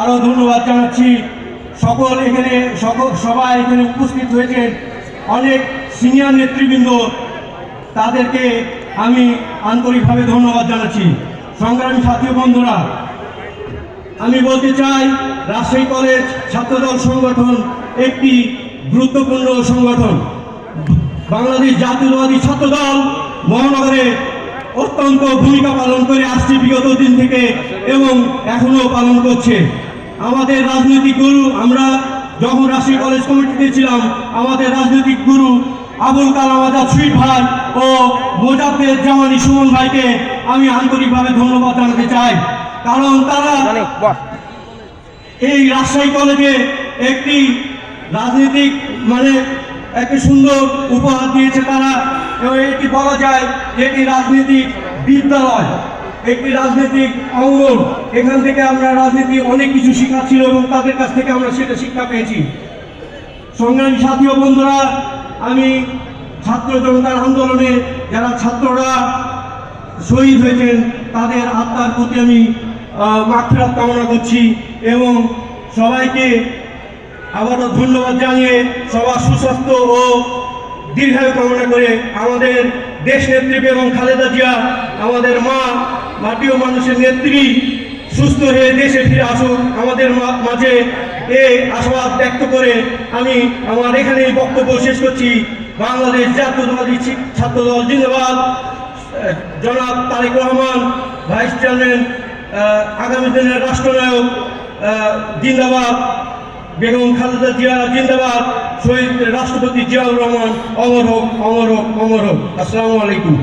আরও ধন্যবাদ জানাচ্ছি। সবাই এখানে উপস্থিত হয়েছেন, অনেক সিনিয়র নেতৃবৃন্দ, তাদেরকে আমি আন্তরিকভাবে ধন্যবাদ জানাচ্ছি। সংগ্রামী সাথী বন্ধুরা, আমি বলতে চাই রাজশাহী কলেজ ছাত্রদল সংগঠন একটি গুরুত্বপূর্ণ সংগঠন। বাংলাদেশ জাতীয়তাবাদী ছাত্রদল মহানগরে অত্যন্ত ভূমিকা পালন করে আসছে বিগত দিন থেকে এবং এখনো পালন করছে। আমাদের রাজনৈতিক গুরু, আমরা যখন রাজশাহী কলেজ কমিটিতে ছিলাম, আমাদের রাজনৈতিক গুরু আবুল কালাম আজাদ শহীদ ভাই ও মোজাফফর জামানী সুমন ভাইকে আমি আন্তরিকভাবে ধন্যবাদ জানাতে চাই, কারণ তারা এই রাজশাহী কলেজে একটি রাজনৈতিক একটি সুন্দর উপহার দিয়েছে। তারা এটি বলা যায় যে একটি রাজনৈতিক বিদ্যালয়, একটি রাজনৈতিক অঙ্গন। এখান থেকে আমরা রাজনীতি অনেক কিছু শেখাচ্ছিল এবং তাদের কাছ থেকে আমরা সেটা শিক্ষা পেয়েছি। সংগ্রামী সাথী ও বন্ধুরা, আমি ছাত্র জনতার আন্দোলনে যারা ছাত্ররা শহীদ হয়েছেন তাদের আত্মার প্রতি আমি মাগফিরাত কামনা করছি এবং সবাইকে আবারও ধন্যবাদ জানিয়ে সবার সুস্বাস্থ্য ও দীর্ঘায়ু কামনা করে আমাদের দেশ নেত্রী বেগম খালেদা জিয়া, আমাদের মা, মাটিও মানুষের নেত্রী, সুস্থ হয়ে দেশে ফিরে আসুক আমাদের মাঝে, এই আশাবাদ ব্যক্ত করে আমি আমার এখানেই বক্তব্য শেষ করছি। বাংলাদেশ জাতীয়তাবাদী ছাত্রদল জিন্দাবাদ। জনাব তারেক রহমান ভাইস চেয়ারম্যান, আগামী দিনের রাষ্ট্রনায়ক জিন্দাবাদ। বেগম খালেদা জিয়া জিন্দাবাদ। শহীদ রাষ্ট্রপতি জিয়াউর রহমান অমর হোক, অমর হোক, অমর হোক। আসসালামু আলাইকুম।